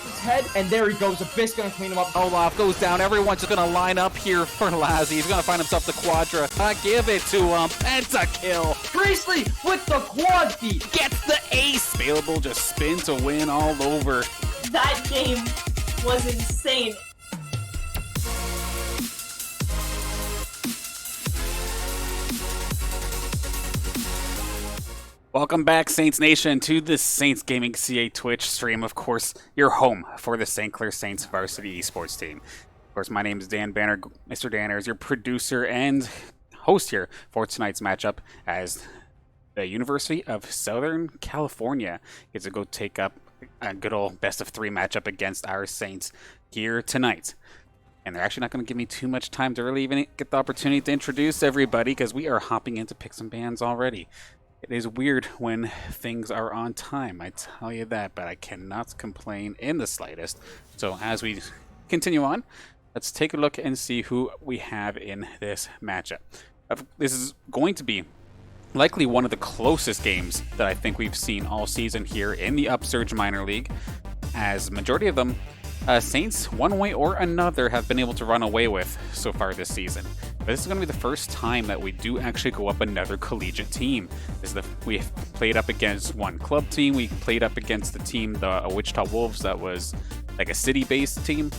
his head, and there he goes. Abyss gonna clean him up. Olaf goes down. Everyone's just gonna line up here for Lazzy. He's gonna find himself the Quadra. Give it to him. Pentakill. Priestley with the quad feet. Gets the ace. Available, just spin to win all over. That game was insane. Welcome back, Saints Nation, to the Saints Gaming CA Twitch stream. Of course, your home for the St. Clair Saints varsity esports team. Of course, my name is Dan Banner. Mr. Danner is your producer and host here for tonight's matchup, as the University of Southern California gets to go take up a good old best-of-3 matchup against our Saints here tonight. And they're actually not going to give me too much time to really even get the opportunity to introduce everybody, because we are hopping in to pick some bands already. It is weird when things are on time, I tell you that, but I cannot complain in the slightest. So as we continue on, let's take a look and see who we have in this matchup. This is going to be likely one of the closest games that I think we've seen all season here in the Upsurge Minor League, as majority of them Saints, one way or another, have been able to run away with so far this season. But this is going to be the first time that we do actually go up another collegiate team. We played up against one club team, we played up against the team, the Wichita Wolves, that was like a city-based team,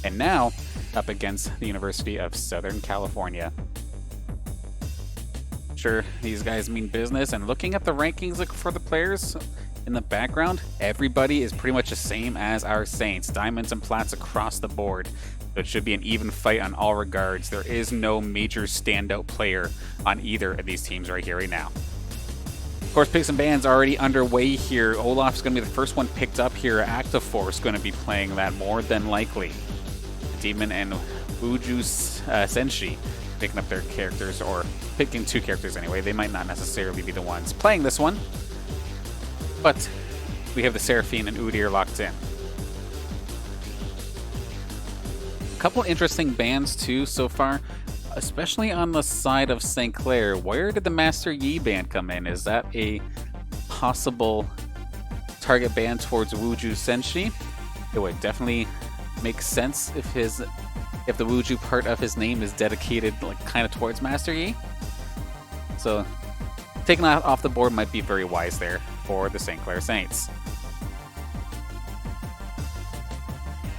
and now up against the University of Southern California. Sure, these guys mean business, and looking at the rankings for the players in the background, everybody is pretty much the same as our Saints. Diamonds and plats across the board. So it should be an even fight on all regards. There is no major standout player on either of these teams right here, right now. Of course, picks and bans already underway here. Olaf's going to be the first one picked up here. Active Force going to be playing that more than likely. Demon and Wuju Senshi picking up their characters, or picking two characters anyway. They might not necessarily be the ones playing this one. But we have the Seraphine and Udyr locked in. A couple interesting bans too so far, especially on the side of St. Clair. Where did the Master Yi ban come in? Is that a possible target ban towards Wuju Senshi? It would definitely make sense if the Wuju part of his name is dedicated like kind of towards Master Yi. So taking that off the board might be very wise there for the St. Clair Saints.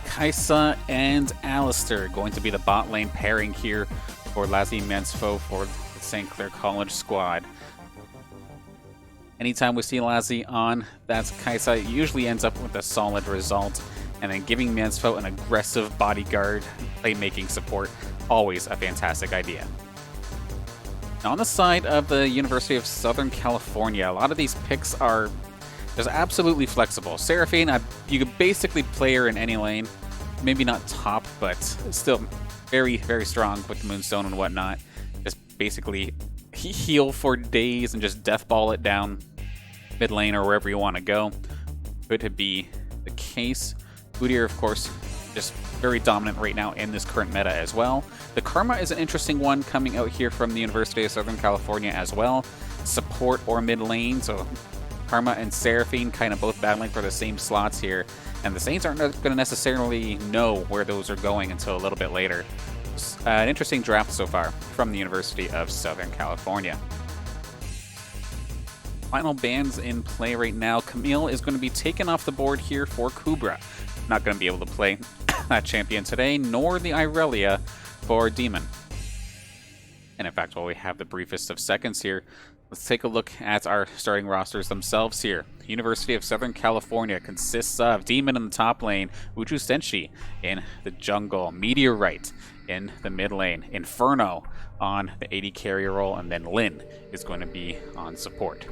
Kaisa and Alistair going to be the bot lane pairing here for Lazzy Mensfo for the St. Clair College squad. Anytime we see Lazzy on, that's Kaisa. It usually ends up with a solid result, and then giving Mensfo an aggressive bodyguard playmaking support, always a fantastic idea. On the side of the University of Southern California, a lot of these picks are just absolutely flexible. Seraphine, you could basically play her in any lane. Maybe not top, but still very, very strong with Moonstone and whatnot. Just basically heal for days and just deathball it down mid lane or wherever you want to go. Could be the case. Udyr, of course, just very dominant right now in this current meta as well. The Karma is an interesting one coming out here from the University of Southern California as well. Support or mid lane, so Karma and Seraphine kind of both battling for the same slots here. And the Saints aren't going to necessarily know where those are going until a little bit later. An interesting draft so far from the University of Southern California. Final bans in play right now. Camille is going to be taken off the board here for Kubra. Not going to be able to play that champion today, nor the Irelia for Demon. And in fact, while we have the briefest of seconds here, let's take a look at our starting rosters themselves here. University of Southern California consists of Demon in the top lane, Wuju Senshi in the jungle, Meteorite in the mid lane, Inferno on the AD carrier role, and then Lin is going to be on support.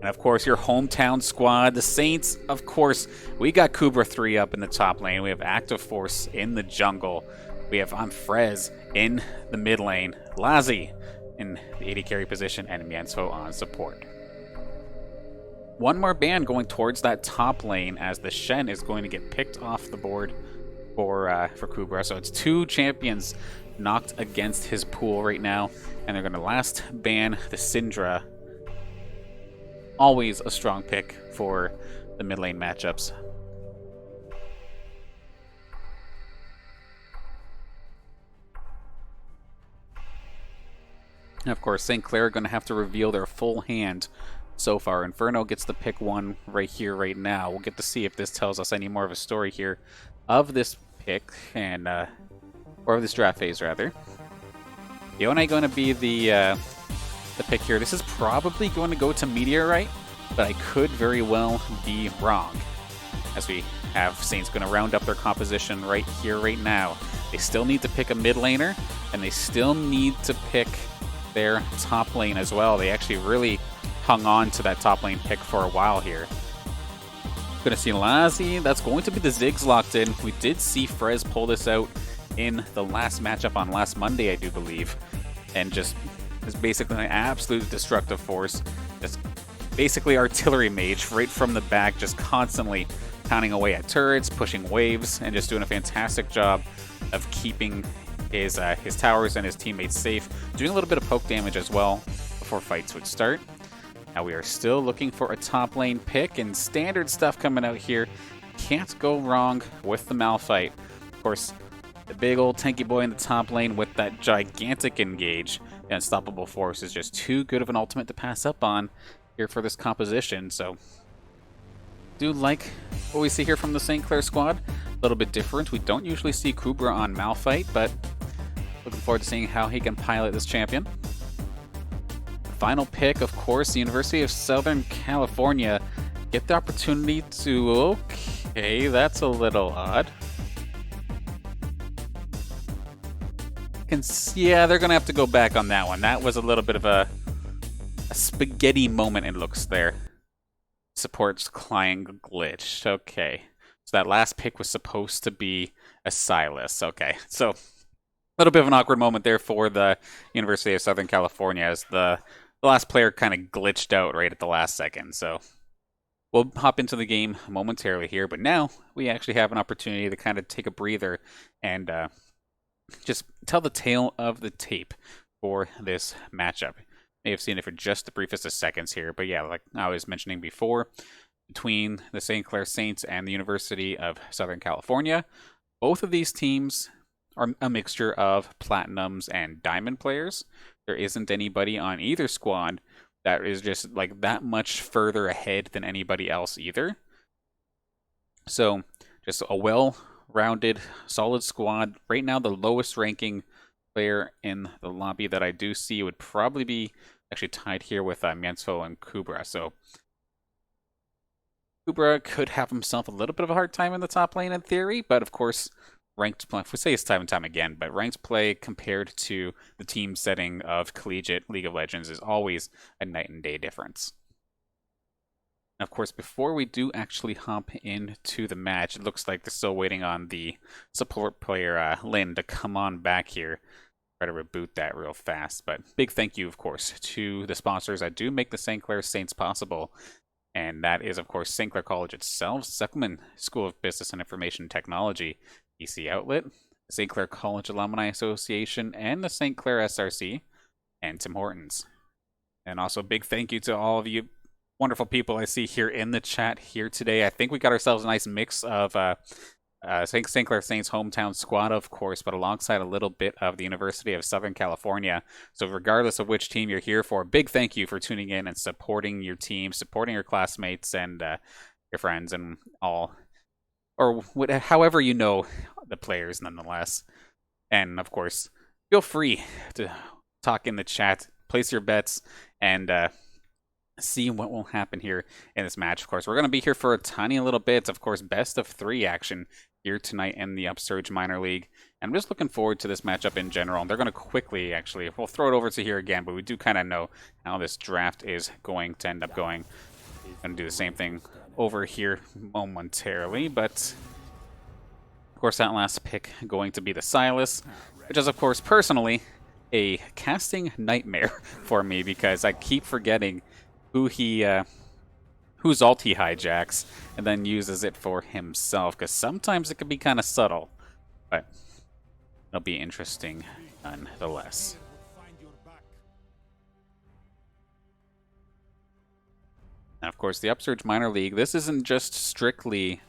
And of course, your hometown squad, the Saints, of course, we got Kubra 3 up in the top lane. We have Active Force in the jungle. We have Amfrez in the mid lane, Lazzy in the AD carry position, and Mienso on support. One more ban going towards that top lane, as the Shen is going to get picked off the board for Kubra. So it's two champions knocked against his pool right now, and they're going to last ban the Syndra. Always a strong pick for the mid lane matchups. And of course, St. Clair are going to have to reveal their full hand so far. Inferno gets to pick one right here, right now. We'll get to see if this tells us any more of a story here of this pick, and or of this draft phase, rather. Yone going to be the pick here. This is probably going to go to Meteorite, but I could very well be wrong. As we have Saints going to round up their composition right here, right now. They still need to pick a mid laner, and they still need to pick their top lane as well. They actually really hung on to that top lane pick for a while here. Gonna see Lazi. That's going to be the Ziggs locked in. We did see Frez pull this out in the last matchup on last Monday, I do believe, and just is basically an absolute destructive force. Just basically artillery mage right from the back, just constantly pounding away at turrets, pushing waves, and just doing a fantastic job of keeping his towers and his teammates safe, doing a little bit of poke damage as well before fights would start. Now we are still looking for a top lane pick, and standard stuff coming out here. Can't go wrong with the Malphite. Of course, the big old tanky boy in the top lane with that gigantic engage. The Unstoppable Force is just too good of an ultimate to pass up on here for this composition, so do like what we see here from the St. Clair squad. A little bit different. We don't usually see Kubra on Malphite, but looking forward to seeing how he can pilot this champion. Final pick, of course, the University of Southern California. Get the opportunity to... Okay, that's a little odd. Yeah, they're going to have to go back on that one. That was a little bit of a spaghetti moment, it looks there. Supports client glitch. Okay. So that last pick was supposed to be a Silas. Okay. So a little bit of an awkward moment there for the University of Southern California as the last player kind of glitched out right at the last second. So we'll hop into the game momentarily here, but now we actually have an opportunity to kind of take a breather and just tell the tale of the tape for this matchup. May have seen it for just the briefest of seconds here, but yeah, like I was mentioning before, between the St. Clair Saints and the University of Southern California, both of these teams are a mixture of Platinums and Diamond players. There isn't anybody on either squad that is just like that much further ahead than anybody else either. So just a well-rounded, solid squad. Right now, the lowest ranking player in the lobby that I do see would probably be actually tied here with Mienzo and Kubra. So Kubra could have himself a little bit of a hard time in the top lane in theory, but of course, ranked play, we say this time and time again, but ranked play compared to the team setting of collegiate League of Legends is always a night and day difference. And of course, before we do actually hop into the match, it looks like they're still waiting on the support player, Lynn, to come on back here. Try to reboot that real fast. But big thank you, of course, to the sponsors that do make the St. Clair Saints possible. And that is, of course, St. Clair College itself, Zuckerman School of Business and Information Technology, EC Outlet, St. Clair College Alumni Association, and the St. Clair SRC, and Tim Hortons. And also big thank you to all of you wonderful people I see here in the chat here today. I think we got ourselves a nice mix of St. Clair Saints hometown squad, of course, but alongside a little bit of the University of Southern California. So regardless of which team you're here for, big thank you for tuning in and supporting your team, supporting your classmates and your friends and all, or however you know the players nonetheless. And of course, feel free to talk in the chat, place your bets, and see what will happen here in this match. Of course, we're going to be here for a tiny little bit. Of course, best of 3 action here tonight in the Upsurge Minor League. And I'm just looking forward to this matchup in general. They're going to quickly, actually, we'll throw it over to here again, but we do kind of know how this draft is going to end up going. Going to do the same thing over here momentarily, but of course, that last pick going to be the Silas, which is, of course, personally a casting nightmare for me because I keep forgetting whose ult he hijacks and then uses it for himself, because sometimes it can be kind of subtle, but it'll be interesting nonetheless. And of course, the Upsurge Minor League, this isn't just strictly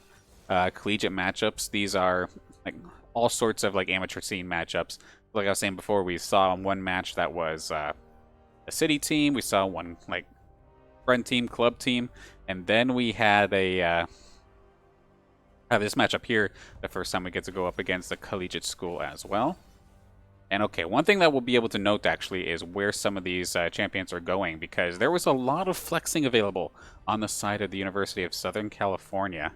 collegiate matchups. These are like all sorts of like amateur scene matchups. Like I was saying before, we saw one match that was a city team. We saw one like friend team, club team, and then we had a this matchup here. The first time we get to go up against a collegiate school as well. And okay, one thing that we'll be able to note actually is where some of these champions are going, because there was a lot of flexing available on the side of the University of Southern California.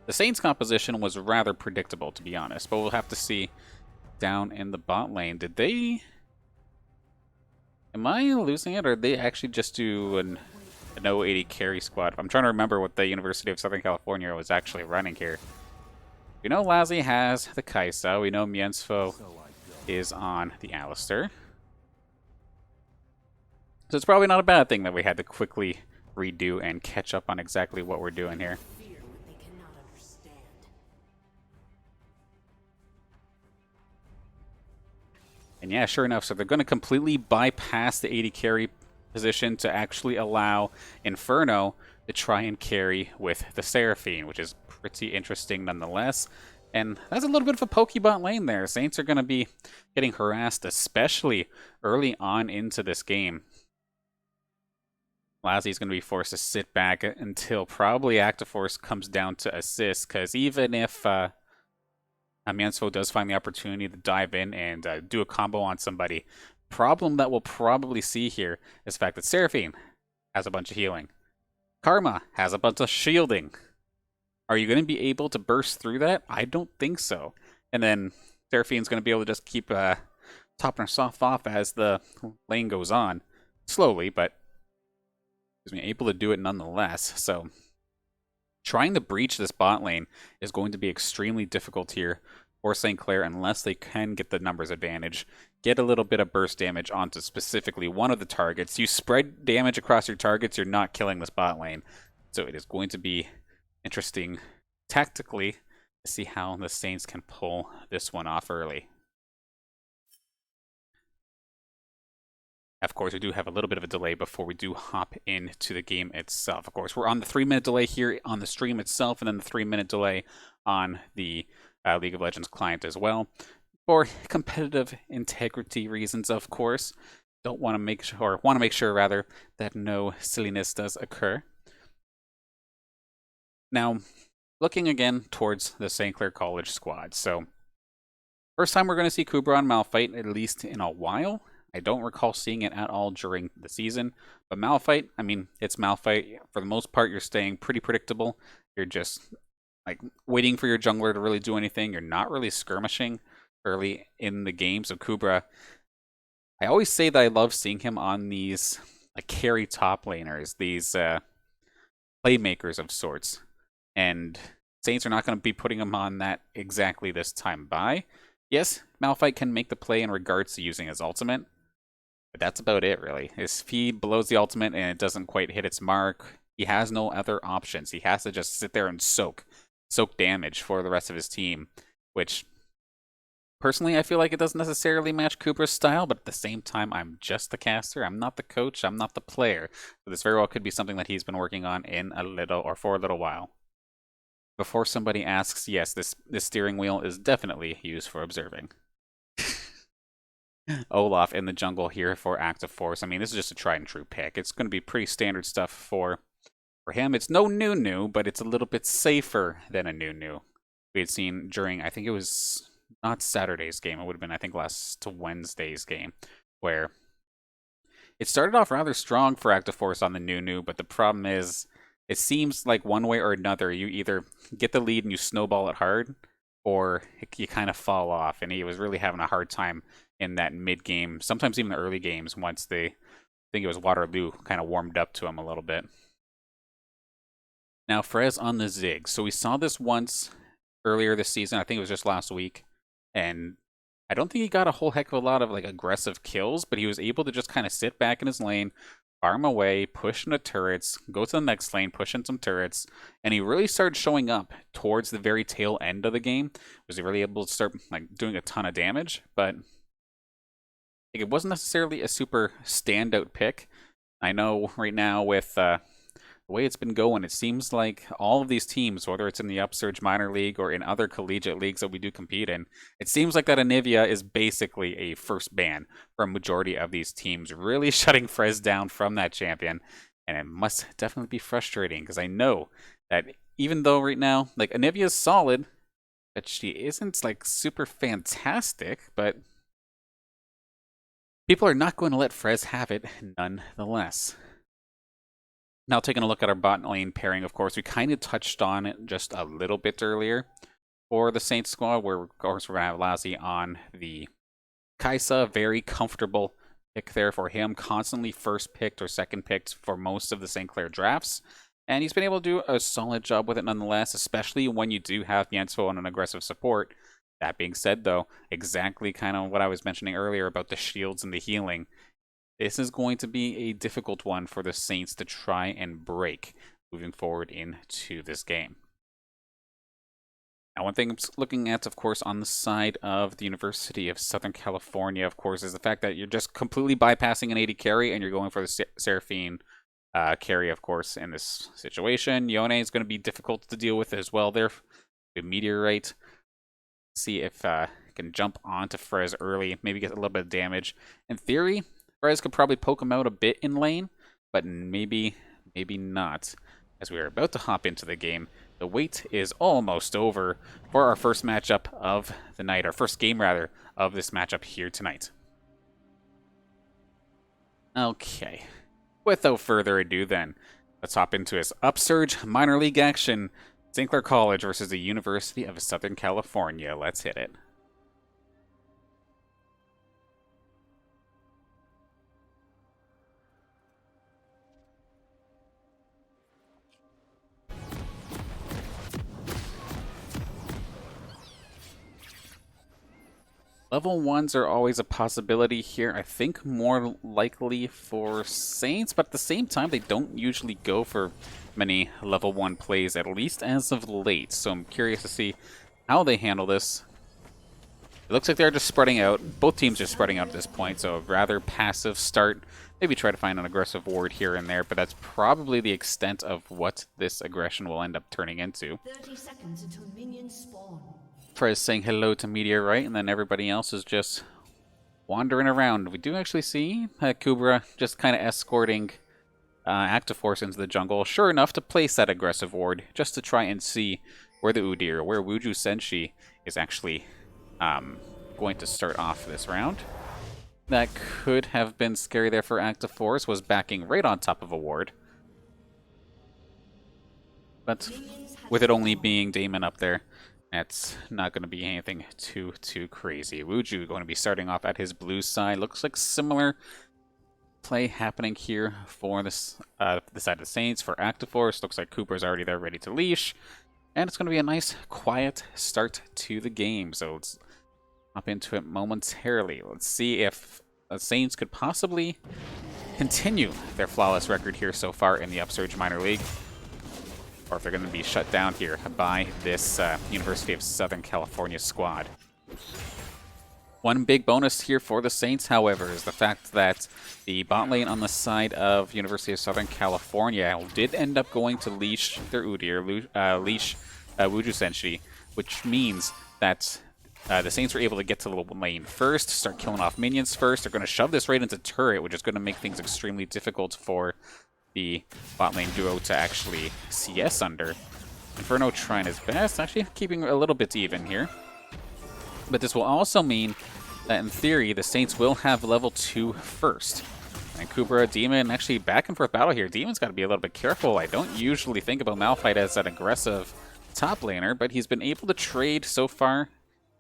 The Saints composition was rather predictable, to be honest, but we'll have to see down in the bot lane. Did they... Am I losing it, or did they actually just do an 080 carry squad? I'm trying to remember what the University of Southern California was actually running here. We know Lazzy has the Kaisa. We know Miensfo is on the Alistair. So it's probably not a bad thing that we had to quickly redo and catch up on exactly what we're doing here. And yeah, sure enough, so they're going to completely bypass the 80 carry position to actually allow Inferno to try and carry with the Seraphine, which is pretty interesting nonetheless. And that's a little bit of a pokebot lane there. Saints are going to be getting harassed, especially early on into this game. Lazzy's going to be forced to sit back until probably Active Force comes down to assist, because even if Miensfo does find the opportunity to dive in and do a combo on somebody, problem that we'll probably see here is the fact that Seraphine has a bunch of healing. Karma has a bunch of shielding. Are you going to be able to burst through that? I don't think so. And then Seraphine's going to be able to just keep topping herself off as the lane goes on. Slowly, but able to do it nonetheless. So trying to breach this bot lane is going to be extremely difficult here for St. Clair unless they can get the numbers advantage, get a little bit of burst damage onto specifically one of the targets. You spread damage across your targets, you're not killing this bot lane. So it is going to be interesting tactically to see how the Saints can pull this one off early. Of course, we do have a little bit of a delay before we do hop into the game itself. Of course, we're on the 3-minute delay here on the stream itself, and then the 3-minute delay on the League of Legends client as well. For competitive integrity reasons, of course. Want to make sure rather that no silliness does occur. Now, looking again towards the St. Clair College squad. So, first time we're going to see Kubra and Malphite, at least in a while. I don't recall seeing it at all during the season. But Malphite, I mean, it's Malphite. For the most part, you're staying pretty predictable. You're just like waiting for your jungler to really do anything. You're not really skirmishing early in the game. So Kubra, I always say that I love seeing him on these like carry top laners, these playmakers of sorts. And Saints are not going to be putting him on that exactly this time by. Yes, Malphite can make the play in regards to using his ultimate. But that's about it, really. His feed blows the ultimate and it doesn't quite hit its mark. He has no other options. He has to just sit there and soak damage for the rest of his team, which personally I feel like it doesn't necessarily match Cooper's style, but at the same time, I'm just the caster. I'm not the coach. I'm not the player. So this very well could be something that he's been working on for a little while. Before somebody asks, yes, this steering wheel is definitely used for observing. Olaf in the jungle here for Active Force. I mean, this is just a tried and true pick. It's going to be pretty standard stuff for him. It's no new, but it's a little bit safer than a new. We had seen during, I think it was not Saturday's game. It would have been, I think, last Wednesday's game, where it started off rather strong for Active Force on the new, but the problem is it seems like one way or another, you either get the lead and you snowball it hard, or you kind of fall off. And he was really having a hard time in that mid-game, sometimes even the early games, once I think it was Waterloo, kind of warmed up to him a little bit. Now, Frez on the Zig. So we saw this once earlier this season. I think it was just last week. And I don't think he got a whole heck of a lot of like aggressive kills, but he was able to just kind of sit back in his lane, farm away, push into turrets, go to the next lane, push in some turrets, and he really started showing up towards the very tail end of the game. Was he really able to start like doing a ton of damage? But It wasn't necessarily a super standout pick. I know right now with the way it's been going, it seems like all of these teams, whether it's in the Upsurge minor league or in other collegiate leagues that we do compete in, it seems like that Anivia is basically a first ban for a majority of these teams, really shutting Frez down from that champion. And it must definitely be frustrating because I know that even though right now, like, Anivia is solid, but she isn't like super fantastic, but people are not going to let Frez have it nonetheless. Now, taking a look at our bot lane pairing, of course, we kind of touched on it just a little bit earlier for the Saints squad, where, of course, we're going to have Lassie on the Kaisa. Very comfortable pick there for him. Constantly first picked or second picked for most of the St. Clair drafts. And he's been able to do a solid job with it nonetheless, especially when you do have Yensfo on an aggressive support. That being said, though, exactly kind of what I was mentioning earlier about the shields and the healing. This is going to be a difficult one for the Saints to try and break moving forward into this game. Now, one thing I'm looking at, of course, on the side of the University of Southern California, of course, is the fact that you're just completely bypassing an AD carry and you're going for the Seraphine carry, of course, in this situation. Yone is going to be difficult to deal with as well there. The Meteorite. See if can jump onto Frez early, maybe get a little bit of damage. In theory, Frez could probably poke him out a bit in lane, but maybe not. As we are about to hop into the game, the wait is almost over for our first matchup of the night, our first game rather, of this matchup here tonight. Okay, without further ado then, let's hop into this Upsurge minor league action. St. Clair College versus the University of Southern California. Let's hit it. Level 1s are always a possibility here. I think more likely for Saints, but at the same time, they don't usually go for many level 1 plays, at least as of late. So I'm curious to see how they handle this. It looks like they're just spreading out. Both teams are spreading out at this point, so a rather passive start. Maybe try to find an aggressive ward here and there, but that's probably the extent of what this aggression will end up turning into. 30 seconds until minions spawn. Frez saying hello to Meteorite, and then everybody else is just wandering around. We do actually see Kubra just kind of escorting Active Force into the jungle, sure enough to place that aggressive ward, just to try and see where the Udyr, where Wuju Senshi is actually going to start off this round. That could have been scary there for Active Force, was backing right on top of a ward. But with it only being Damon up there, that's not going to be anything too crazy. Wuju going to be starting off at his blue side. Looks like similar play happening here for this the side of the Saints. For Active Force, looks like Cooper's already there ready to leash. And it's going to be a nice, quiet start to the game. So let's hop into it momentarily. Let's see if the Saints could possibly continue their flawless record here so far in the Upsurge Minor League, or if they're going to be shut down here by this University of Southern California squad. One big bonus here for the Saints, however, is the fact that the bot lane on the side of University of Southern California did end up going to leash their Udyr, leash Wuju Senshi, which means that the Saints were able to get to the lane first, start killing off minions first. They're going to shove this right into turret, which is going to make things extremely difficult for the bot lane duo to actually CS under. Inferno trying his best, actually keeping a little bit even here. But this will also mean that in theory, the Saints will have level 2 first. And Kubra, Demon, actually back and forth battle here. Demon's got to be a little bit careful. I don't usually think about Malphite as an aggressive top laner, but he's been able to trade so far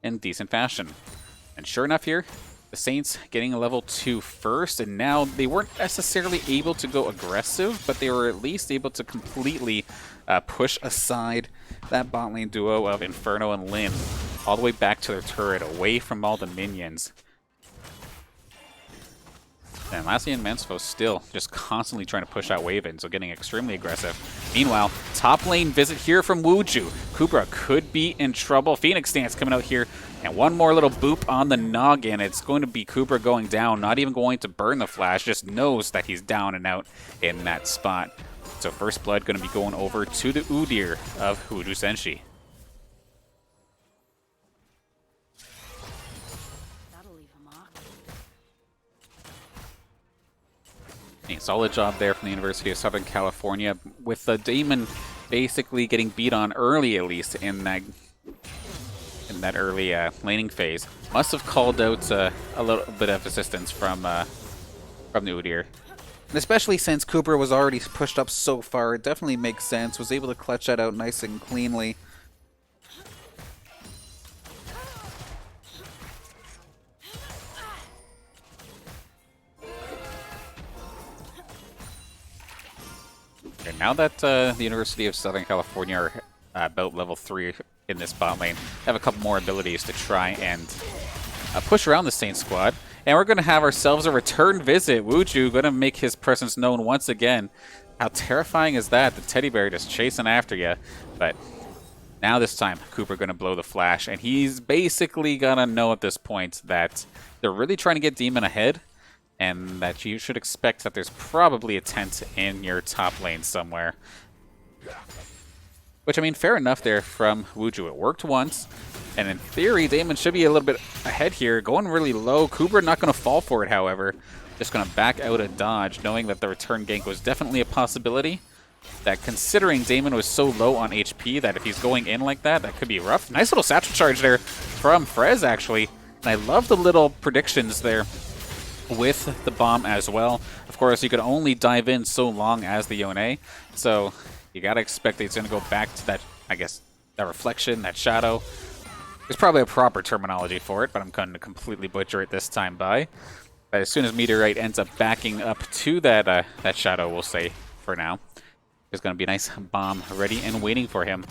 in decent fashion. And sure enough here, the Saints getting a level 2 first, and now they weren't necessarily able to go aggressive, but they were at least able to completely push aside that bot lane duo of Inferno and Lyn all the way back to their turret, away from all the minions. And Lassie and Mensfo still just constantly trying to push out wave in, so getting extremely aggressive. Meanwhile, top lane visit here from Wuju. Kubra could be in trouble. Phoenix Dance coming out here And one more little boop on the noggin. It's going to be Cooper going down, not even going to burn the flash, just knows that he's down and out in that spot. So first blood going to be going over to the Udyr of Wuju Senshi. That'll leave a mark. A solid job there from the University of Southern California, with the Damon basically getting beat on early, at least in that early laning phase. Must have called out a little bit of assistance from the Udyr. And especially since Cooper was already pushed up so far, it definitely makes sense. Was able to clutch that out nice and cleanly. And now that the University of Southern California are about level 3 in this bot lane, have a couple more abilities to try and push around the Saint squad. And we're going to have ourselves a return visit. Wuju going to make his presence known once again. How terrifying is that? The teddy bear just chasing after you. But now this time, Cooper going to blow the flash. And he's basically going to know at this point that they're really trying to get Demon ahead. And that you should expect that there's probably a tent in your top lane somewhere. Which, I mean, fair enough there from Wuju. It worked once. And in theory, Damon should be a little bit ahead here. Going really low. Cooper not going to fall for it, however. Just going to back out a dodge, knowing that the return gank was definitely a possibility. That considering Damon was so low on HP, that if he's going in like that, that could be rough. Nice little satchel charge there from Frez, actually. And I love the little predictions there with the bomb as well. Of course, you can only dive in so long as the Yone. So you got to expect that it's going to go back to that, I guess, that reflection, that shadow. There's probably a proper terminology for it, but I'm going to completely butcher it this time by. But as soon as Meteorite ends up backing up to that that shadow, we'll say, for now, there's going to be a nice bomb ready and waiting for him.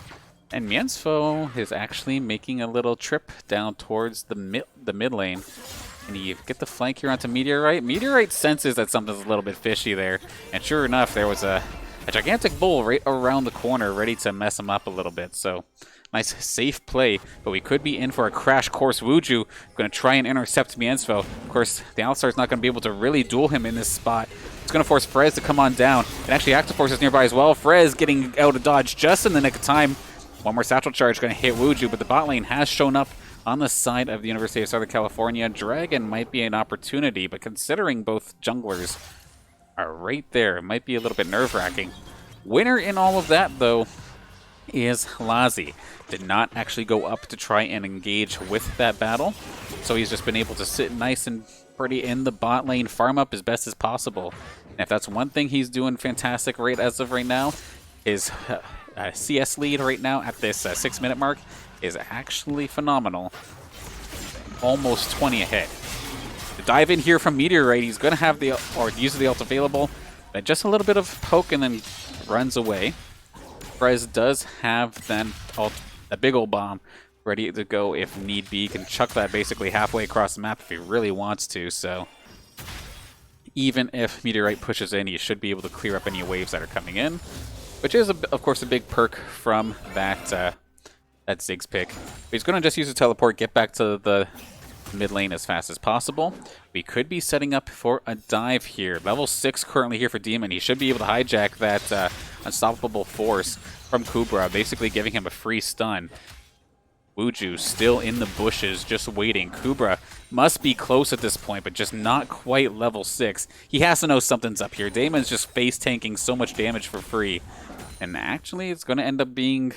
And Miensfo is actually making a little trip down towards the mid lane. And you get the flank here onto Meteorite. Meteorite senses that something's a little bit fishy there. And sure enough, there was a gigantic bull right around the corner ready to mess him up a little bit. So nice safe play, but we could be in for a crash course. Wuju going to try and intercept Miensfo. Of course, the Alistar's not going to be able to really duel him in this spot. It's going to force Frez to come on down. And actually, Actiforce is nearby as well. Frez getting out of dodge just in the nick of time. One more satchel charge going to hit Wuju, but the bot lane has shown up on the side of the University of Southern California. Dragon might be an opportunity, but considering both junglers are right there, it might be a little bit nerve-wracking. Winner in all of that, though, is Lazi. Did not actually go up to try and engage with that battle, so he's just been able to sit nice and pretty in the bot lane, farm up as best as possible. And if that's one thing he's doing fantastic right as of right now, his CS lead right now at this 6-minute mark is actually phenomenal. Almost 20 ahead. The dive in here from Meteorite, he's going to have the, or use the ult available, but just a little bit of poke and then runs away. Frez does have then a big old bomb ready to go if need be. He can chuck that basically halfway across the map if he really wants to, so even if Meteorite pushes in, he should be able to clear up any waves that are coming in, which is, of course, a big perk from that Ziggs pick. But he's going to just use a teleport, get back to the mid lane as fast as possible. We could be setting up for a dive here. Level 6 currently here for Demon. He should be able to hijack that unstoppable force from Kubra, basically giving him a free stun. Wuju still in the bushes, just waiting. Kubra must be close at this point, but just not quite level 6. He has to know something's up here. Damon's just face tanking so much damage for free. And actually, it's going to end up being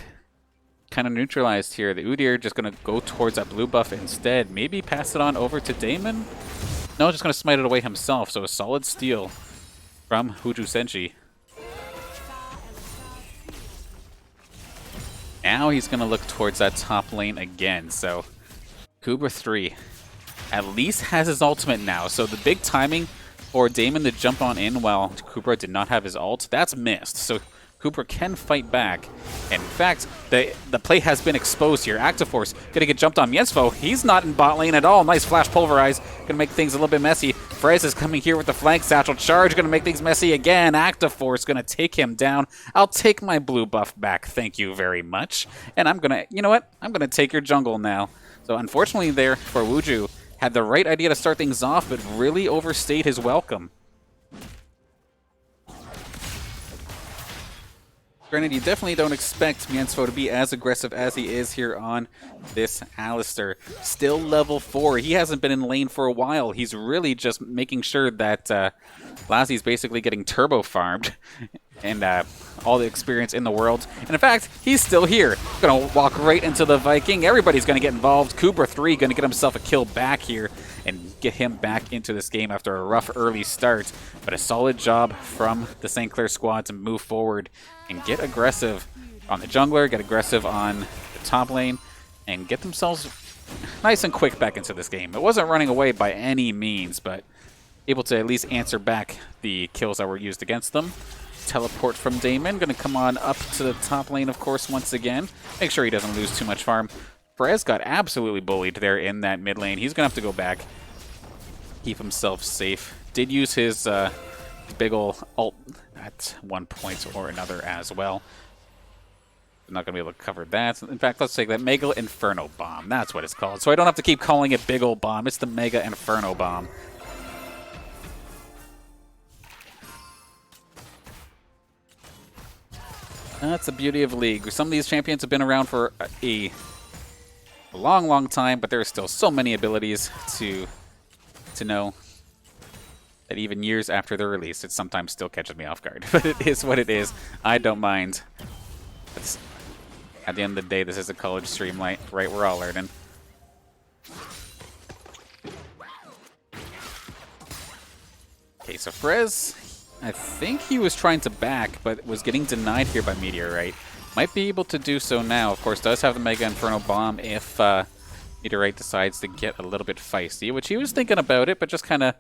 kind of neutralized here. The Udyr just going to go towards that blue buff instead. Maybe pass it on over to Damon? No, just going to smite it away himself. So a solid steal from Wuju Senshi. Now he's going to look towards that top lane again. So Kubra 3 at least has his ultimate now. So the big timing for Damon to jump on in while Kubra did not have his ult, that's missed. So Cooper can fight back. And in fact, the play has been exposed here. Actiforce gonna get jumped on. Miensfo, he's not in bot lane at all. Nice flash pulverize. Gonna make things a little bit messy. Frez is coming here with the flank satchel charge. Gonna make things messy again. Actiforce gonna take him down. I'll take my blue buff back. Thank you very much. And I'm gonna, you know what? I'm gonna take your jungle now. So unfortunately there for Wuju, had the right idea to start things off, but really overstayed his welcome. Granted, you definitely don't expect Miensfo to be as aggressive as he is here on this Alistair. Still level 4. He hasn't been in lane for a while. He's really just making sure that Lassy's basically getting turbo farmed and all the experience in the world. And in fact, he's still here. Gonna walk right into the Viking. Everybody's gonna get involved. Kubra 3 gonna get himself a kill back here and get him back into this game after a rough early start. But a solid job from the St. Clair squad to move forward and get aggressive on the jungler, get aggressive on the top lane, and get themselves nice and quick back into this game. It wasn't running away by any means, but able to at least answer back the kills that were used against them. Teleport from Damon, going to come on up to the top lane, of course, once again. Make sure he doesn't lose too much farm. Perez got absolutely bullied there in that mid lane. He's going to have to go back, keep himself safe. Did use his big ol' ult at one point or another as well. I'm not going to be able to cover that. In fact, let's take that Mega Inferno Bomb. That's what it's called. So I don't have to keep calling it Big Ol' Bomb. It's the Mega Inferno Bomb. That's the beauty of League. Some of these champions have been around for a long, long time, but there are still so many abilities to know that even years after their release, it sometimes still catches me off guard. But it is what it is. I don't mind. It's, at the end of the day, this is a college stream, right? We're all learning. Okay, so Frez, I think he was trying to back, but was getting denied here by Meteorite. Might be able to do so now. Of course, does have the Mega Inferno Bomb if Meteorite decides to get a little bit feisty, which he was thinking about it, but just kind of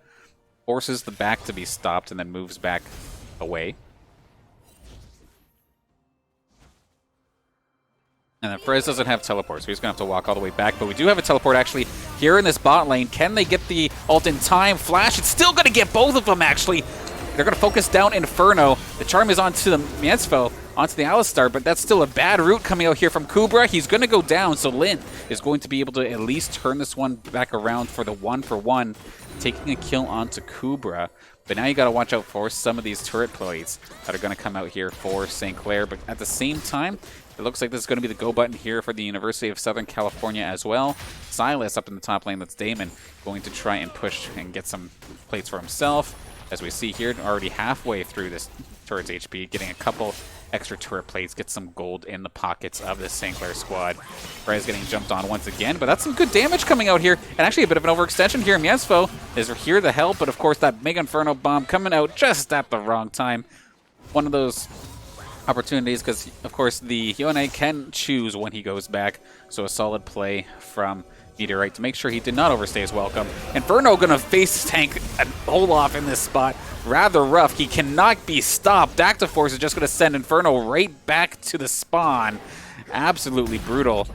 forces the back to be stopped and then moves back away. And then Frez doesn't have teleport, so he's going to have to walk all the way back. But we do have a teleport actually here in this bot lane. Can they get the ult in time? Flash, it's still going to get both of them actually. They're going to focus down Inferno. The charm is onto the Miensfo, onto the Alistar, but that's still a bad route coming out here from Kubra. He's going to go down, so Lin is going to be able to at least turn this one back around for the 1-for-1, taking a kill onto Kubra. But now you got to watch out for some of these turret plates that are going to come out here for St. Clair. But at the same time, it looks like this is going to be the go button here for the University of Southern California as well. Silas up in the top lane, that's Damon, going to try and push and get some plates for himself. As we see here, already halfway through this turret's HP, getting a couple extra turret plates, get some gold in the pockets of the St. Clair squad. Rez getting jumped on once again, but that's some good damage coming out here. And actually a bit of an overextension here. Miensfo is here to help, but of course that Mega Inferno Bomb coming out just at the wrong time. One of those opportunities, because of course the Yone can choose when he goes back, so a solid play from Meteorite to make sure he did not overstay his welcome. Inferno gonna face tank a Olaf in this spot. Rather rough. He cannot be stopped. Actiforce is just gonna send Inferno right back to the spawn. Absolutely brutal.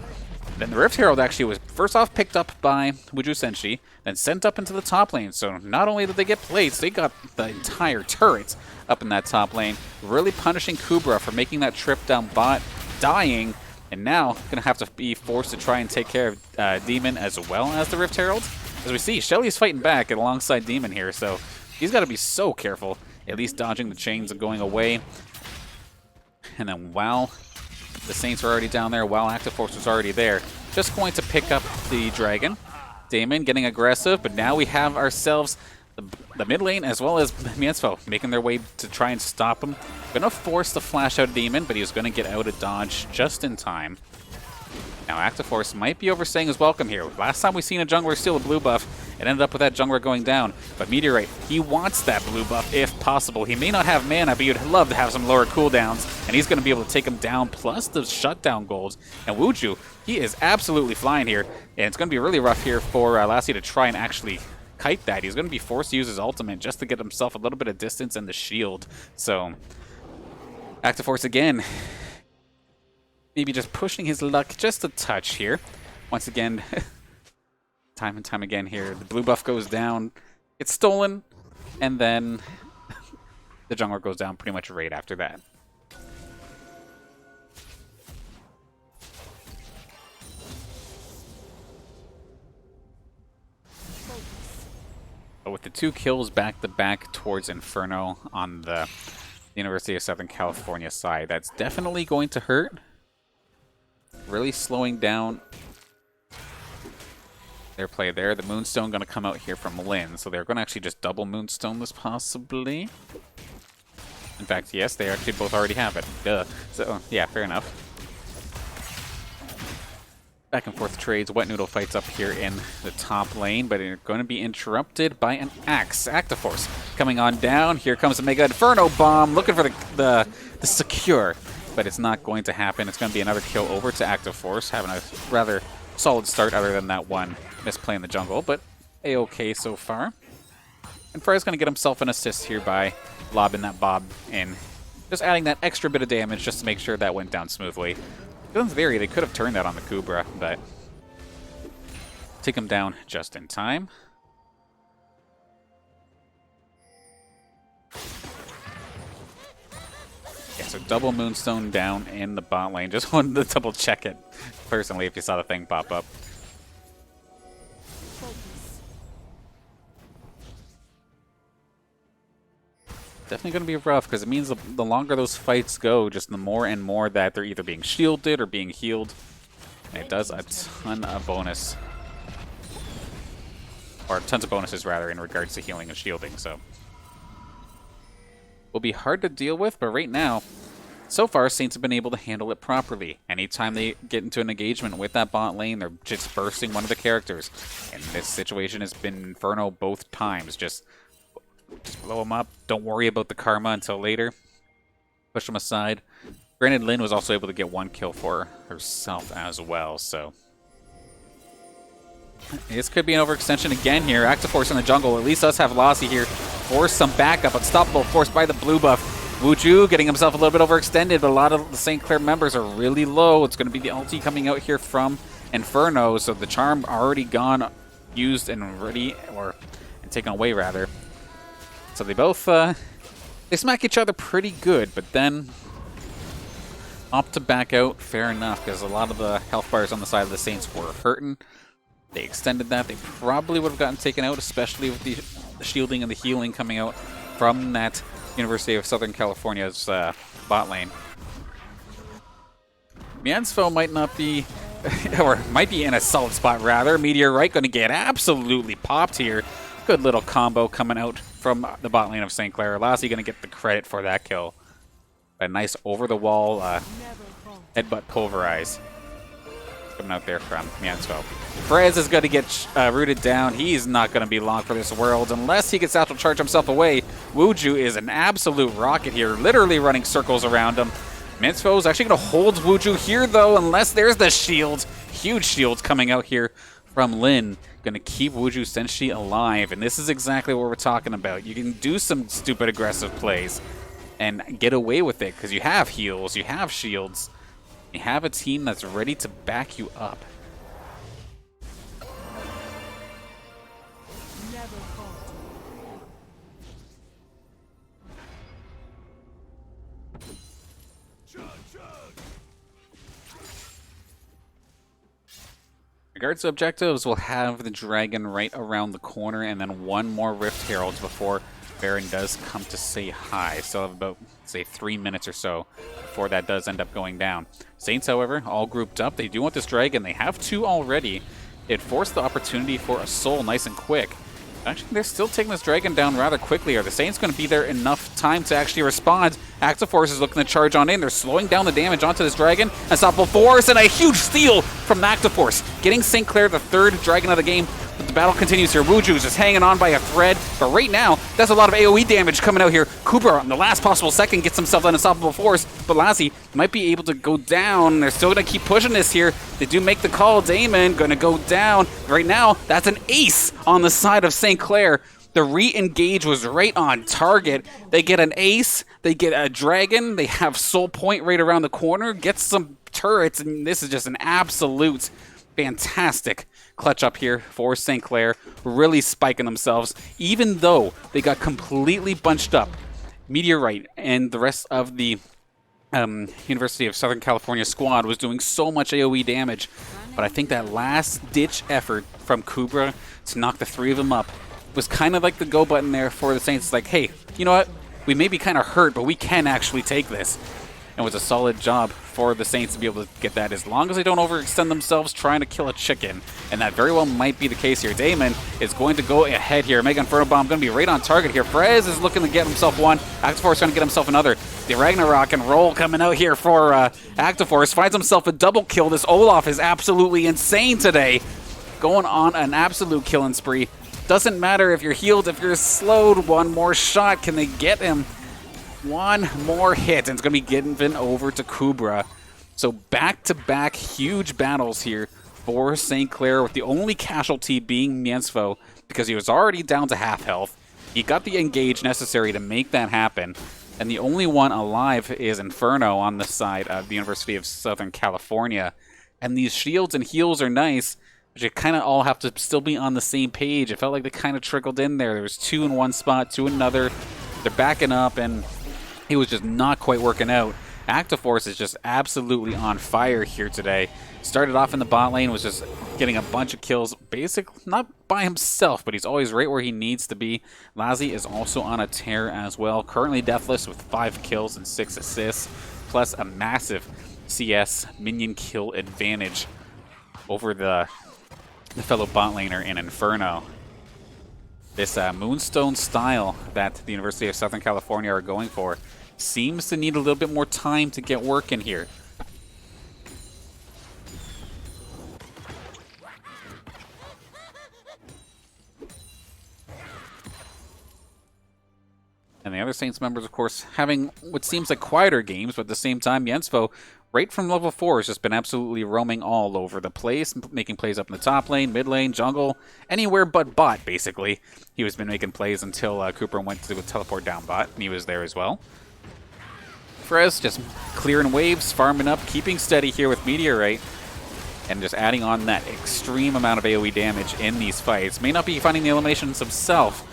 Then the Rift Herald actually was first off picked up by Wuju Senshi, then sent up into the top lane. So not only did they get plates, they got the entire turret up in that top lane. Really punishing Kubra for making that trip down bot, dying. And now, going to have to be forced to try and take care of Demon as well as the Rift Herald. As we see, Shelly's fighting back alongside Demon here, so he's got to be so careful, at least dodging the chains and going away. And then while the Saints are already down there, while Actiforce was already there, just going to pick up the Dragon. Damon getting aggressive, but now we have ourselves the mid lane as well as Miensfo making their way to try and stop him. Gonna force the flash out Demon, but he's gonna get out of dodge just in time. Now Actiforce might be overstaying his welcome here. Last time we seen a jungler steal a blue buff, it ended up with that jungler going down. But Meteorite, he wants that blue buff if possible. He may not have mana, but you'd love to have some lower cooldowns, and he's gonna be able to take him down, plus the shutdown golds. And Wuju, he is absolutely flying here, and it's gonna be really rough here for Lassie to try and actually kite that. He's going to be forced to use his ultimate just to get himself a little bit of distance and the shield. So, Actiforce again, maybe just pushing his luck just a touch here. Once again, time and time again here, the blue buff goes down, it's stolen, and then the jungler goes down pretty much right after that. But with the 2 kills back-to-back towards Inferno on the University of Southern California side, that's definitely going to hurt. Really slowing down their play there. The Moonstone going to come out here from Lynn, so they're going to actually just double Moonstone this possibly. In fact, yes, they actually both already have it. Duh. So, yeah, fair enough. Back and forth trades. Wet Noodle fights up here in the top lane, but they're going to be interrupted by an Axe. Actiforce coming on down. Here comes the Mega Inferno Bomb, looking for the secure, but it's not going to happen. It's going to be another kill over to Actiforce, having a rather solid start other than that one misplay in the jungle, but A-okay so far. And Frey's going to get himself an assist here by lobbing that Bob in. Just adding that extra bit of damage just to make sure that went down smoothly. In theory, they could have turned that on the Kubra, but take him down just in time. Yeah, so double Moonstone down in the bot lane. Just wanted to double check it personally if you saw the thing pop up. Definitely going to be rough, because it means the longer those fights go, just the more and more that they're either being shielded or being healed. And it does a ton of bonus. Or tons of bonuses, rather, in regards to healing and shielding, so. Will be hard to deal with, but right now, so far, Saints have been able to handle it properly. Anytime they get into an engagement with that bot lane, they're just bursting one of the characters. And this situation has been Inferno both times, just blow him up. Don't worry about the karma until later. Push him aside. Granted, Lynn was also able to get 1 kill for herself as well, so. This could be an overextension again here. Actiforce in the jungle. At least us have Lassie here. Force some backup. Unstoppable force by the blue buff. Wuju getting himself a little bit overextended, but a lot of the St. Clair members are really low. It's going to be the ulti coming out here from Inferno, so the charm already gone, used and ready, and taken away rather. So they both, they smack each other pretty good, but then opt to back out, fair enough, because a lot of the health bars on the side of the Saints were hurting. They extended that. They probably would have gotten taken out, especially with the shielding and the healing coming out from that University of Southern California's bot lane. Miansfo might not be, or might be in a solid spot rather. Meteorite going to get absolutely popped here. Good little combo coming out from the bot lane of St. Clair. Lassie going to get the credit for that kill. A nice over-the-wall headbutt pulverize coming out there from Miansfo. Perez is going to get rooted down. He's not going to be long for this world unless he gets out to charge himself away. Wuju is an absolute rocket here, literally running circles around him. Miansfo is actually going to hold Wuju here, though, unless there's the shield. Huge shields coming out here from Lin. Going to keep Wuju Senshi alive, and this is exactly what we're talking about. You can do some stupid aggressive plays and get away with it because you have heals, you have shields, you have a team that's ready to back you up. In regards to objectives, we'll have the Dragon right around the corner and then 1 more Rift Heralds before Baron does come to say hi. So about, say, 3 minutes or so before that does end up going down. Saints, however, all grouped up. They do want this Dragon. They have 2 already. It forced the opportunity for a soul nice and quick. Actually, they're still taking this Dragon down rather quickly. Are the Saints going to be there enough time to actually respond? Actiforce is looking to charge on in. They're slowing down the damage onto this Dragon. Unstoppable force and a huge steal from Actiforce. Getting St. Clair the 3rd Dragon of the game. But the battle continues here. Wuju's just hanging on by a thread. But right now, that's a lot of AoE damage coming out here. Cooper, on the last possible second, gets himself an unstoppable force. But Lassie might be able to go down. They're still going to keep pushing this here. They do make the call. Damon going to go down. Right now, that's an ace on the side of St. Clair. The re-engage was right on target. They get an ace. They get a dragon. They have Soul Point right around the corner. Get some turrets. And this is just an absolute fantastic clutch up here for St. Clair. Really spiking themselves. Even though they got completely bunched up. Meteorite and the rest of the University of Southern California squad was doing so much AoE damage. But I think that last-ditch effort from Kubra to knock the 3 of them up was kind of like the go button there for the Saints. It's like, hey, you know what? We may be kind of hurt, but we can actually take this. And it was a solid job for the Saints to be able to get that, as long as they don't overextend themselves trying to kill a chicken. And that very well might be the case here. Damon is going to go ahead here. Mega Inferno Bomb going to be right on target here. Frez is looking to get himself one. Actiforce trying to get himself another. The Ragnarok and roll coming out here for Actiforce. Finds himself a double kill. This Olaf is absolutely insane today. Going on an absolute killing spree. Doesn't matter if you're healed, if you're slowed. One more shot. Can they get him? One more hit, and it's going to be given over to Kubra. So back-to-back huge battles here for St. Clair, with the only casualty being Miensfo, because he was already down to half health. He got the engage necessary to make that happen, and the only one alive is Inferno on the side of the University of Southern California. And these shields and heals are nice, but you kind of all have to still be on the same page. It felt like they kind of trickled in there. There was two in one spot, two in another. They're backing up, and it was just not quite working out. Actiforce is just absolutely on fire here today. Started off in the bot lane, was just getting a bunch of kills, basically not by himself, but he's always right where he needs to be. Lazi is also on a tear as well, currently deathless with 5 kills and 6 assists, plus a massive CS minion kill advantage over the fellow bot laner in Inferno. This Moonstone style that the University of Southern California are going for seems to need a little bit more time to get working here. And the other Saints members, of course, having what seems like quieter games, but at the same time, Jensfo, right from level 4, has just been absolutely roaming all over the place, making plays up in the top lane, mid lane, jungle, anywhere but bot, basically. He was been making plays until Cooper went to teleport down bot, and he was there as well. Frez just clearing waves, farming up, keeping steady here with Meteorite, and just adding on that extreme amount of AoE damage in these fights. May not be finding the eliminations himself,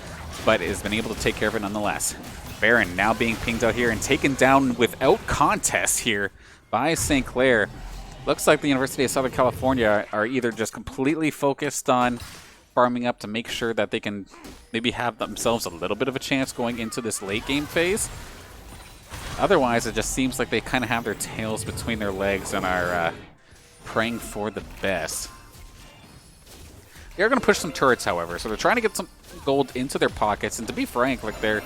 but has been able to take care of it nonetheless. Baron now being pinged out here and taken down without contest here by St. Clair. Looks like the University of Southern California are either just completely focused on farming up to make sure that they can maybe have themselves a little bit of a chance going into this late game phase. Otherwise, it just seems like they kind of have their tails between their legs and are praying for the best. They're going to push some turrets, however, so they're trying to get some gold into their pockets. And to be frank, like they're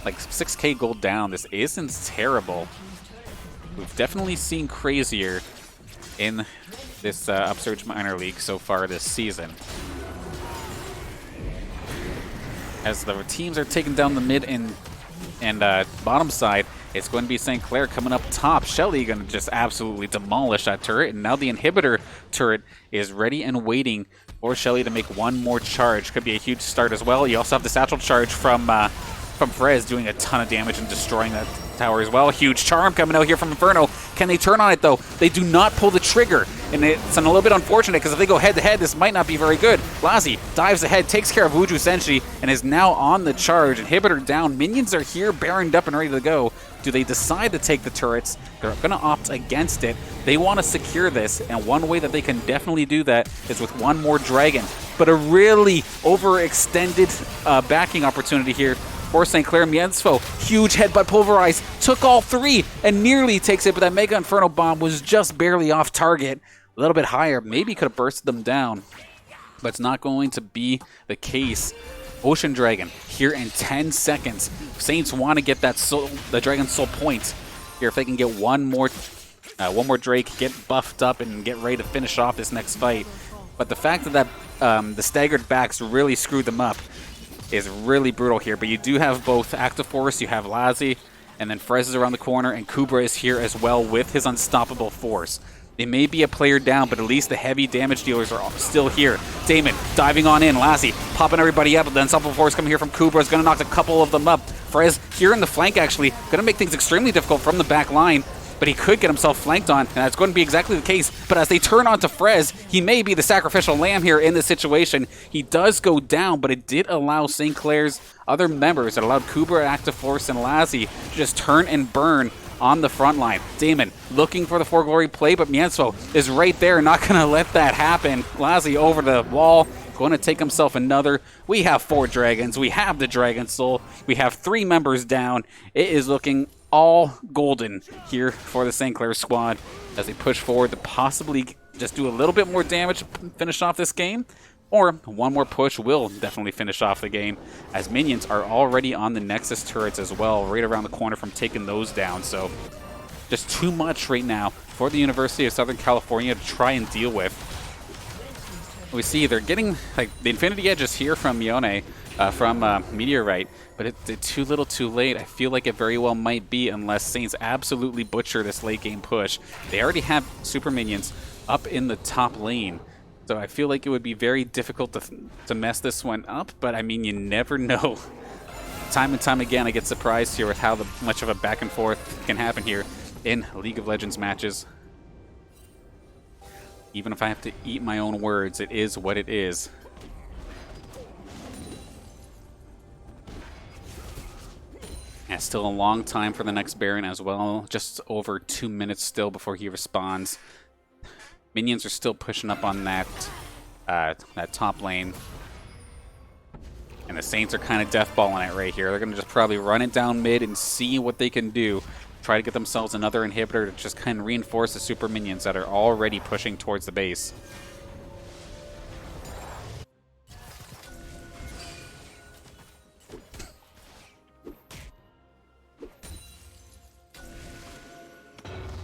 like 6k gold down. This isn't terrible. We've definitely seen crazier in this Upsurge Minor League so far this season. As the teams are taking down the mid and bottom side, it's going to be St. Clair coming up top. Shelly going to just absolutely demolish that turret. And now the inhibitor turret is ready and waiting for Shelly to make one more charge. Could be a huge start as well. You also have the satchel charge from Frez doing a ton of damage and destroying that tower as well. Huge charm coming out here from Inferno. Can they turn on it, though? They do not pull the trigger, and it's a little bit unfortunate because if they go head-to-head, this might not be very good. Lazi dives ahead, takes care of Wuju Senshi, and is now on the charge. Inhibitor down. Minions are here, baroned up and ready to go. Do they decide to take the turrets? They're going to opt against it. They want to secure this, and one way that they can definitely do that is with one more dragon. But a really overextended backing opportunity here for St. Clair. Miensfo, huge headbutt pulverize, took all 3 and nearly takes it, but that Mega Inferno Bomb was just barely off target. A little bit higher, maybe could have bursted them down, but it's not going to be the case. Ocean Dragon here in 10 seconds. Saints want to get that the Dragon Soul point here if they can get one more Drake, get buffed up, and get ready to finish off this next fight. But the fact that the staggered backs really screwed them up is really brutal here. But you do have both Active Force, you have Lazi, and then Frez is around the corner, and Kubra is here as well with his unstoppable force. They may be a player down, but at least the heavy damage dealers are still here. Damon diving on in, Lazi popping everybody up, but the unstoppable force coming here from Kubra is going to knock a couple of them up. Frez here in the flank, actually, going to make things extremely difficult from the back line, but he could get himself flanked on, and that's going to be exactly the case. But as they turn on to Frez, he may be the sacrificial lamb here in this situation. He does go down, but it did allow St. Clair's other members, it allowed Kubra, Active Force, and Lazi to just turn and burn on the front line. Damon looking for the For Glory play, but Miensfo is right there, not going to let that happen. Lazi over the wall, Going to take himself another. We have 4 dragons. We have the Dragon Soul. We have 3 members down. It is looking all golden here for the St. Clair squad as they push forward to possibly just do a little bit more damage to finish off this game. Or one more push will definitely finish off the game, as minions are already on the Nexus turrets as well, right around the corner from taking those down. So just too much right now for the University of Southern California to try and deal with. We see they're getting like the Infinity Edges here from Yone, from Meteorite, but it's too little too late. I feel like it very well might be unless Saints absolutely butcher this late game push. They already have super minions up in the top lane, so I feel like it would be very difficult to mess this one up, but I mean, you never know. Time and time again, I get surprised here with how much of a back and forth can happen here in League of Legends matches. Even if I have to eat my own words, it is what it is. And still a long time for the next Baron as well. Just over 2 minutes still before he responds. Minions are still pushing up on that top lane. And the Saints are kind of deathballing it right here. They're going to just probably run it down mid and see what they can do. Try to get themselves another inhibitor to just kind of reinforce the super minions that are already pushing towards the base.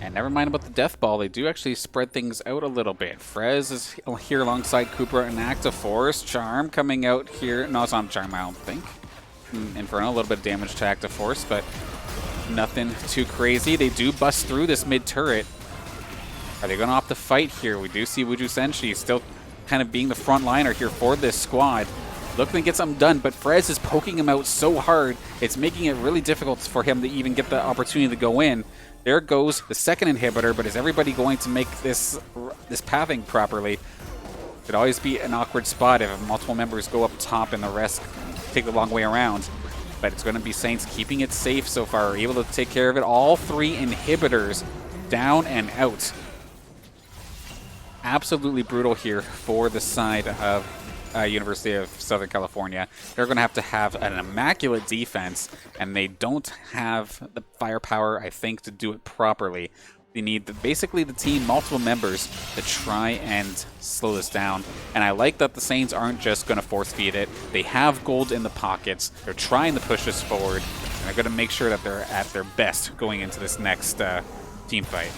And never mind about the death ball, they do actually spread things out a little bit. Frez is here alongside Cooper and Active Force. Charm coming out here. No, it's not Charm, I don't think. Inferno, a little bit of damage to Active Force, but nothing too crazy. They do bust through this mid turret. Are they going to opt to fight here? We do see Wuju Senshi still kind of being the front liner here for this squad. Looking to get something done, but Frez is poking him out so hard, it's making it really difficult for him to even get the opportunity to go in. There goes the second inhibitor, but is everybody going to make this pathing properly? Could always be an awkward spot if multiple members go up top and the rest take the long way around. But it's going to be Saints keeping it safe so far, able to take care of it. All 3 inhibitors down and out. Absolutely brutal here for the side of University of Southern California. They're going to have an immaculate defense, and they don't have the firepower, I think, to do it properly. They need basically the team, multiple members, to try and slow this down. And I like that the Saints aren't just going to force feed it. They have gold in the pockets. They're trying to push this forward, and they're going to make sure that they're at their best going into this next team fight.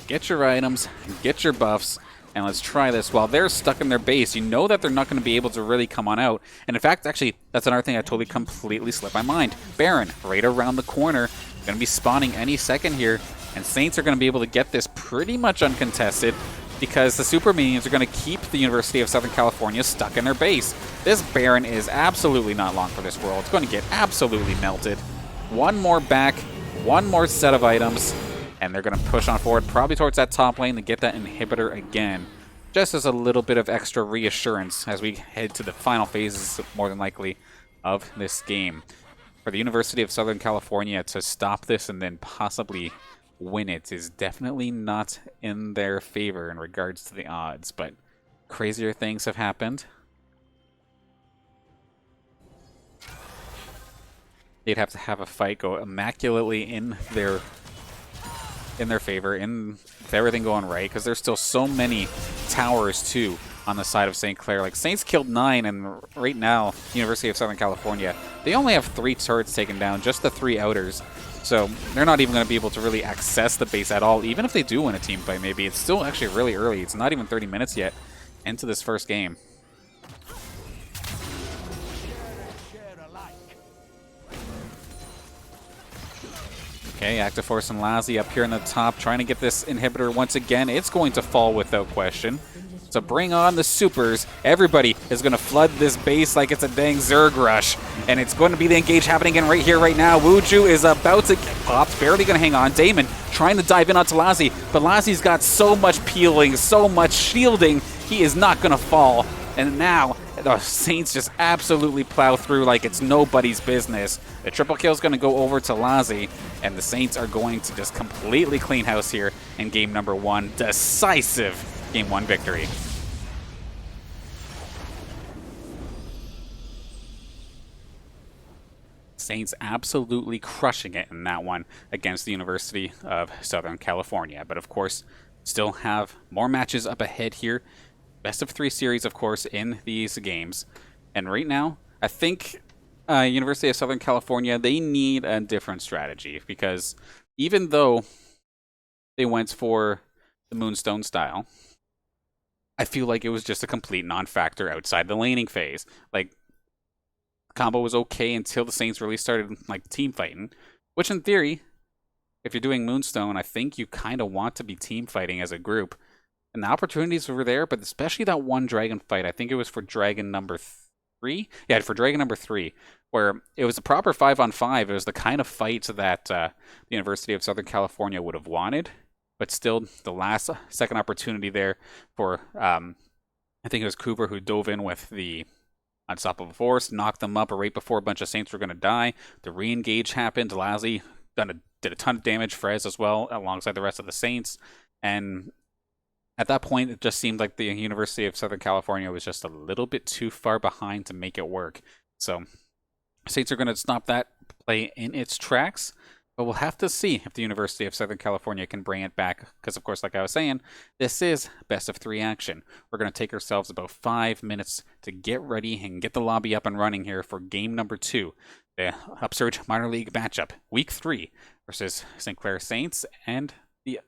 Get your items, get your buffs, and let's try this. While they're stuck in their base, you know that they're not going to be able to really come on out. And in fact, actually, that's another thing I totally completely slipped my mind. Baron, right around the corner, going to be spawning any second here. And Saints are going to be able to get this pretty much uncontested because the super minions are going to keep the University of Southern California stuck in their base. This Baron is absolutely not long for this world. It's going to get absolutely melted. One more back, one more set of items. And they're going to push on forward, probably towards that top lane to get that inhibitor again. Just as a little bit of extra reassurance as we head to the final phases, more than likely, of this game. For the University of Southern California to stop this and then possibly win it is definitely not in their favor in regards to the odds. But crazier things have happened. They'd have to have a fight go immaculately in their favor, with everything going right, because there's still so many towers too on the side of St. Clair. Like, Saints killed 9, and right now, University of Southern California, they only have 3 turrets taken down, just the 3 outers. So they're not even going to be able to really access the base at all, even if they do win a team fight. Maybe it's still actually really early. It's not even 30 minutes yet into this first game. Okay, Active Force and Lassie up here in the top, trying to get this inhibitor once again. It's going to fall without question. So bring on the supers. Everybody is going to flood this base like it's a dang Zerg rush. And it's going to be the engage happening in right here, right now. Wuju is about to get popped, barely going to hang on. Damon trying to dive in onto Lassie, but Lassie's got so much peeling, so much shielding, he is not going to fall. And now The Saints just absolutely plow through like it's nobody's business. The triple kill is going to go over to Lazi, and the Saints are going to just completely clean house here in game number 1. Decisive game 1 victory. Saints absolutely crushing it in that one against the University of Southern California. But of course, still have more matches up ahead here. Best of 3 series, of course, in these games. And right now, I think University of Southern California, they need a different strategy, because even though they went for the Moonstone style, I feel like it was just a complete non-factor outside the laning phase. Like, combo was okay until the Saints really started like team fighting, which in theory, if you're doing Moonstone, I think you kind of want to be team fighting as a group. And the opportunities were there, but especially that one dragon fight, I think it was for dragon number 3? Yeah, for dragon number 3, where it was a proper 5-on-5. It was the kind of fight that the University of Southern California would have wanted, but still the last second opportunity there for, I think it was Cooper who dove in with the Unstoppable Force, knocked them up right before a bunch of Saints were going to die. The re-engage happened. Lazi did a ton of damage. Frez as well, alongside the rest of the Saints. And at that point, it just seemed like the University of Southern California was just a little bit too far behind to make it work. So Saints are going to stop that play in its tracks. But we'll have to see if the University of Southern California can bring it back. Because, of course, like I was saying, this is best of 3 action. We're going to take ourselves about 5 minutes to get ready and get the lobby up and running here for game number 2. The Upsurge Minor League matchup. Week 3 versus St. Clair Saints and the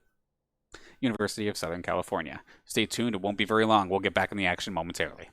University of Southern California. Stay tuned. It won't be very long. We'll get back in the action momentarily.